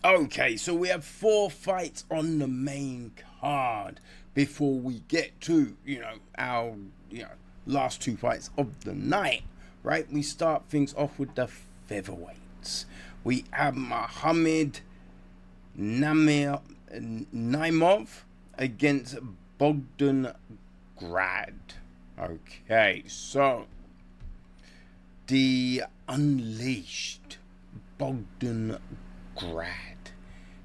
Okay, so we have 4 fights on the main card before we get to, our, last 2 fights of the night, right? We start things off with the featherweights. We have Muhammad Naimov against Bogdan Grad. Okay, so the Unleashed Bogdan Grad.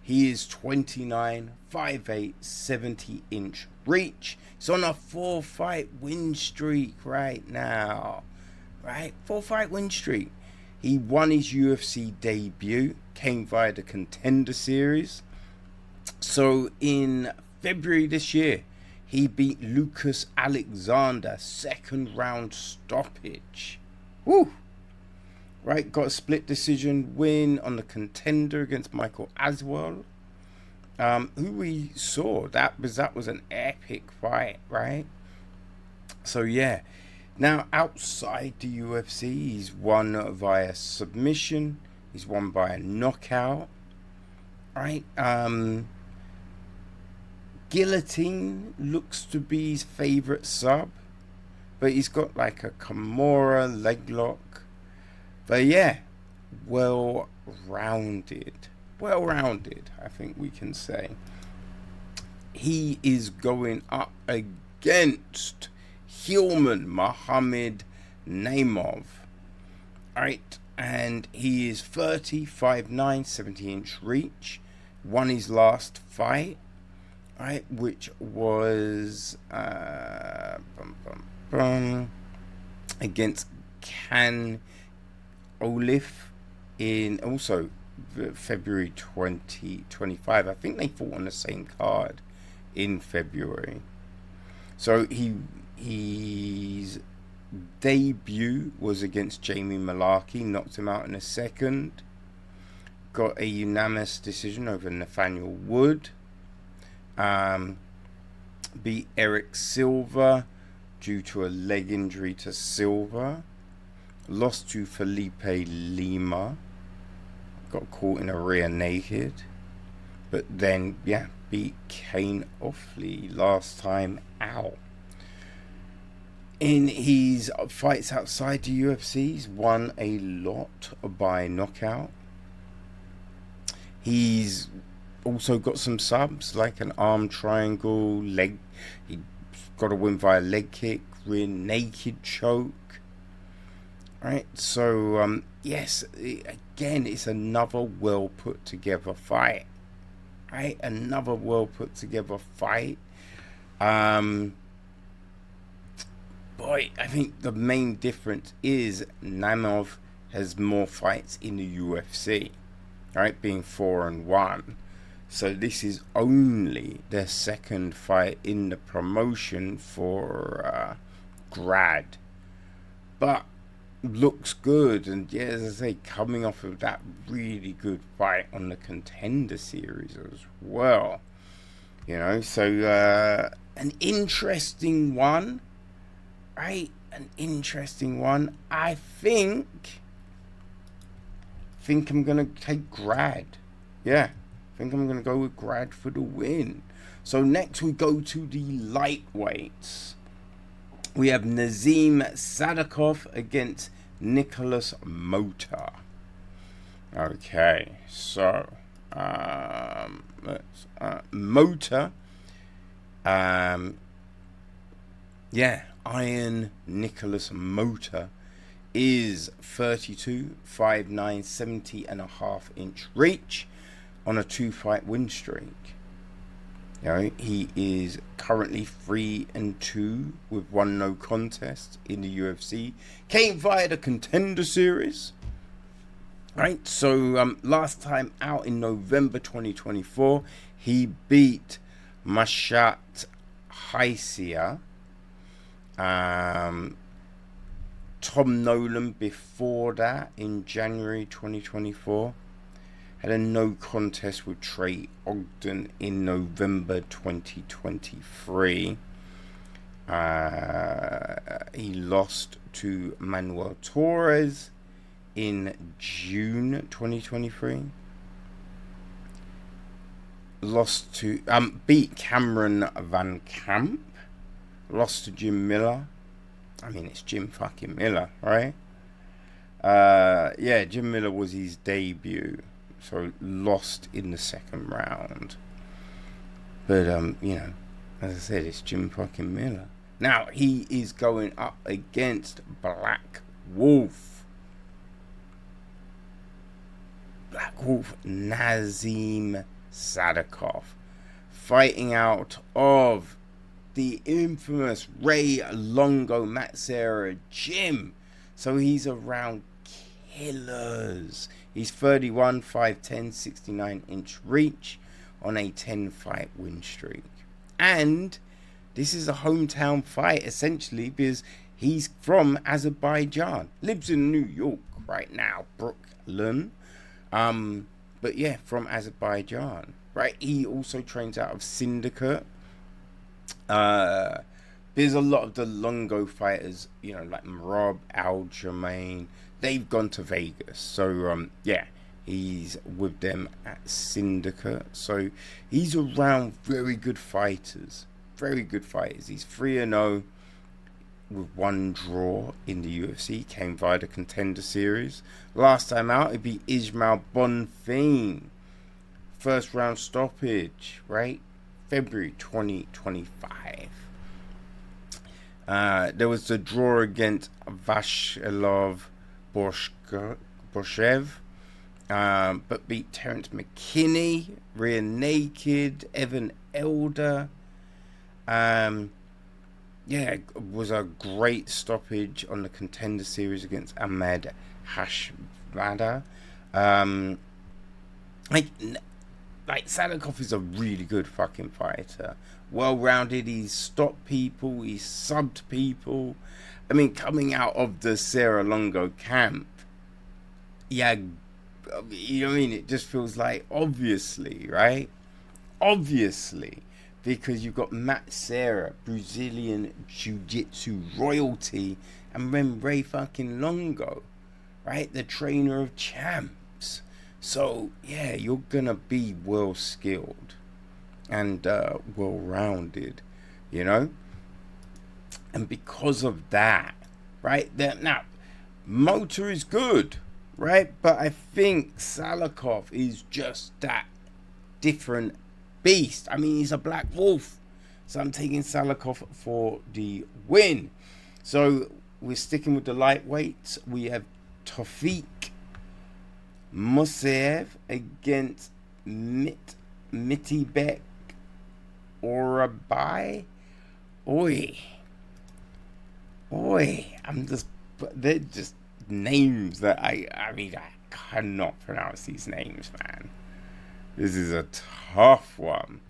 He is 29, 5'8", 70-inch reach. He's on a 4-fight win streak right now. Right? 4-fight win streak. He won his UFC debut, came via the Contender Series. So in February this year, he beat Lucas Alexander, second round stoppage. Woo! Right, got a split decision win on the Contender against Michael Aswell, who we saw. That was an epic fight, right? So yeah, now outside the UFC, he's won via submission. He's won by a knockout, right? Guillotine looks to be his favorite sub, but he's got like a Kimura leg lock. But yeah, well-rounded, I think we can say. He is going up against Hilman Muhammad Naimov, right? And he is 30, 5'9", 70-inch reach. Won his last fight, right, which was against Can Olif in also February 2025. I think they fought on the same card in February. So his debut was against Jamie Malarkey, knocked him out in a second. Got a unanimous decision over Nathaniel Wood. Beat Eric Silva due to a leg injury to Silva. Lost to Felipe Lima. Got caught in a rear naked. But then, yeah, beat Kane Offley last time out. In his fights outside the UFC, he's won a lot by knockout. He's also got some subs, like an arm triangle, leg. He got a win via leg kick, rear naked choke. Right, so yes, again, it's another well put together fight. Right, another well put together fight. Boy, I think the main difference is Naimov has more fights in the UFC, right, being 4-1. So this is only their second fight in the promotion for Grad, but looks good. And yeah, as I say, coming off of that really good fight on the Contender Series as well, so an interesting one, right? An interesting one. I think I'm gonna take Grad. Yeah, I think I'm gonna go with Grad for the win. So next we go to the lightweights. We have Nazim Sadikov against Nicholas Mota. Okay, so Mota, Iron Nicholas Mota is 32, 5'9", 70.5-inch reach on a 2-fight win streak. He is currently 3-2 with 1 no contest in the UFC. Came via the Contender Series. Right, so last time out in November 2024, he beat Mashat Haisia. Tom Nolan before that in January 2024. Had a no contest with Trey Ogden in November 2023. He lost to Manuel Torres in June 2023. lost to beat Cameron Van Camp, lost to Jim Miller. I mean, it's Jim fucking Miller, right? Yeah, Jim Miller was his debut, so lost in the second round. But you know, as I said, it's Jim fucking Miller. Now he is going up against Black Wolf. Black Wolf Nazim Sadikov, fighting out of the infamous Ray Longo Matt Serra gym. So he's around killers. He's 31, 5'10", 69-inch reach on a 10-fight win streak. And this is a hometown fight, essentially, because he's from Azerbaijan. Lives in New York right now, Brooklyn. But yeah, from Azerbaijan, right? He also trains out of Syndicate. There's a lot of the Longo fighters, you know, like Marab, Aljamain. They've gone to Vegas, so yeah, he's with them at Syndicate. So he's around very good fighters, very good fighters. He's 3-0 with one draw in the UFC. Came via the Contender Series. Last time out, he beat Ismail Bonfim. First round stoppage, right? February 2025. There was the draw against Vaclav Borshev, but beat Terence McKinney, Rear Naked, Evan Elder. Yeah, it was a great stoppage on the Contender Series against Ahmed Hashmada. Like Sadikov is a really good fucking fighter. Well-rounded. He's stopped people. He's subbed people. I mean, coming out of the Serra Longo camp, yeah, you know what I mean? It just feels like, obviously, right? Obviously. Because you've got Matt Serra, Brazilian Jiu-Jitsu royalty, and then Ray fucking Longo, right? The trainer of champs. So, yeah, you're going to be well-skilled and well-rounded, you know? And because of that, right? Now, Motor is good, right? But I think Sadikov is just that different beast. I mean, he's a Black Wolf. So I'm taking Sadikov for the win. So we're sticking with the lightweights. We have Tofik Musayev against Mitibek Orabai. Oi. They're just names that I mean, I cannot pronounce these names, man. This is a tough one,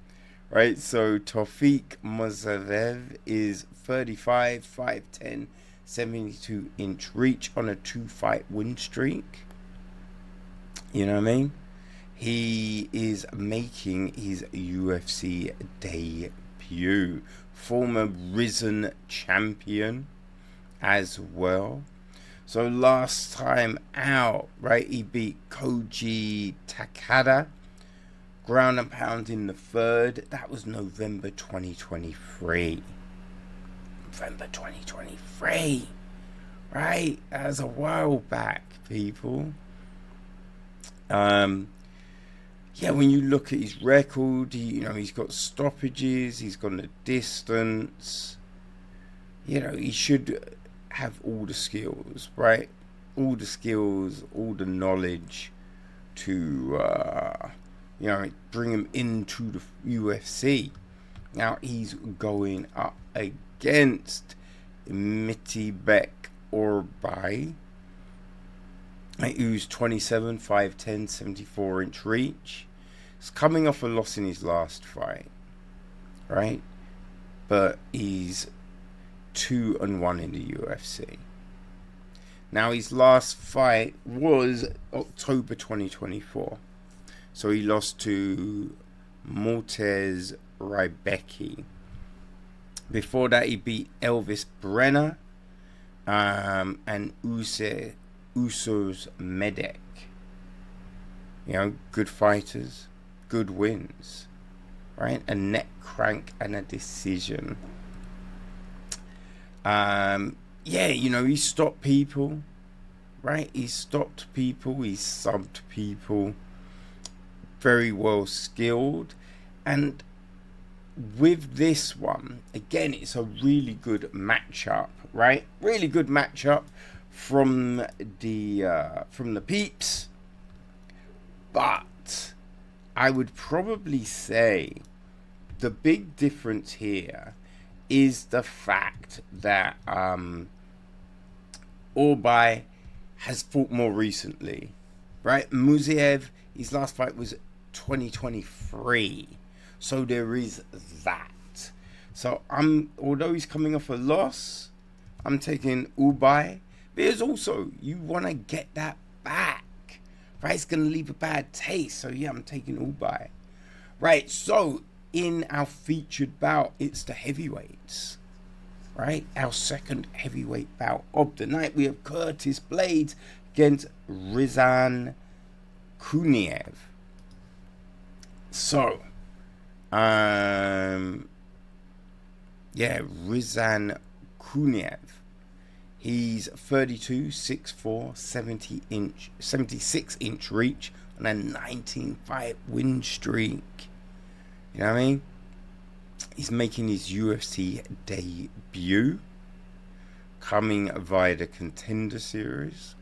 right? So Tofik Musayev is 35, 5'10", 72-inch reach on a 2-fight win streak. You know what I mean? He is making his UFC debut. Former Risen champion as well. So last time out, right, he beat Koji Takada. Ground and pound in the third. That was November 2023. November 2023. Right? That was a while back, people. Yeah, when you look at his record, he's got stoppages, he's got a distance. He should have all the skills, right? All the skills, all the knowledge to, bring him into the UFC. Now he's going up against Mitibek Orabai, who's 27, 5'10", 74-inch reach. He's coming off a loss in his last fight, right? But he's 2-1 in the UFC. Now his last fight was October 2024. So he lost to Maltese Rybecki. Before that, he beat Elvis Brenner and Usos Medek. Good fighters, good wins. right? A neck crank and a decision. Yeah, you know, he stopped people, right? He stopped people, he subbed people, very well skilled. And with this one, again, it's a really good matchup, right? Really good matchup from the peeps. But I would probably say the big difference here is the fact that Orbay has fought more recently, right? Muziev, his last fight was 2023, so there is that. So although he's coming off a loss, I'm taking Orbay. But there's also, you want to get that back, right? It's going to leave a bad taste. So yeah, I'm taking Orbay. Right, so in our featured bout, it's the heavyweights, right? Our second heavyweight bout of the night. We have Curtis Blades against Rizan Kuniev. So, Rizan Kuniev. He's 32, 6'4", 76-inch reach on a 19-fight win streak. You know what I mean? He's making his UFC debut, coming via the Contender Series.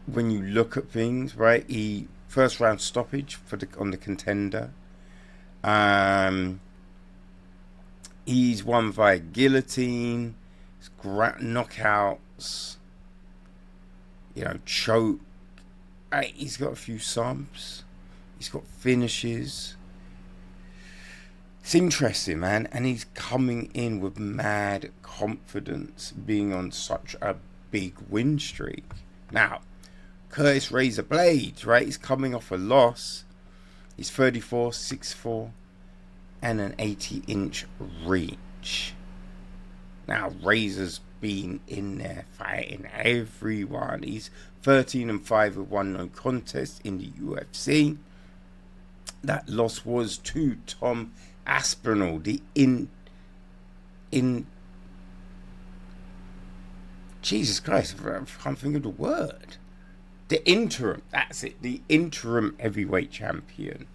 When you look at things, right? He first round stoppage on the Contender. He's won via guillotine, knockouts, you know, choke. He's got a few subs. He's got finishes. It's interesting, man. And he's coming in with mad confidence, being on such a big win streak. Now, Curtis Razor Blades, right? He's coming off a loss. He's 34, 6'4", and an 80-inch reach. Now, Razor's been in there fighting everyone. He's 13-5 with one no contest in the UFC. That loss was to Tom Aspinall, the Jesus Christ, I can't think of the word. The interim, that's it, the interim heavyweight champion.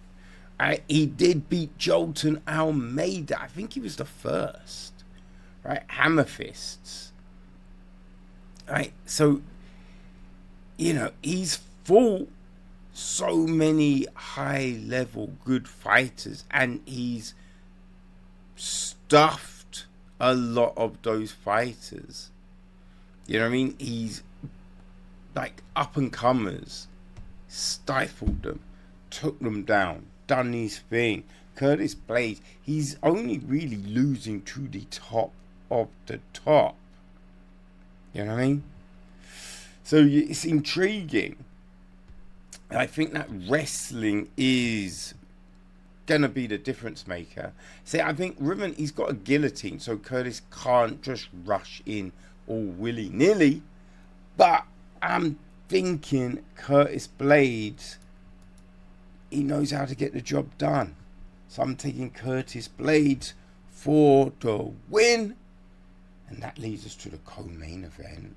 He did beat Jolton Almeida. I think he was the first, right? Hammer fists, right? So, you know, he's fought so many high-level good fighters, and he's stuffed a lot of those fighters. You know what I mean? He's like up-and-comers, stifled them, took them down, done his thing. Curtis Blades, he's only really losing to the top of the top. You know what I mean? So it's intriguing. I think that wrestling is going to be the difference maker. See, I think Riven, he's got a guillotine, so Curtis can't just rush in all willy-nilly. But I'm thinking Curtis Blades, he knows how to get the job done. So I'm taking Curtis Blades for the win. And that leads us to the co-main event.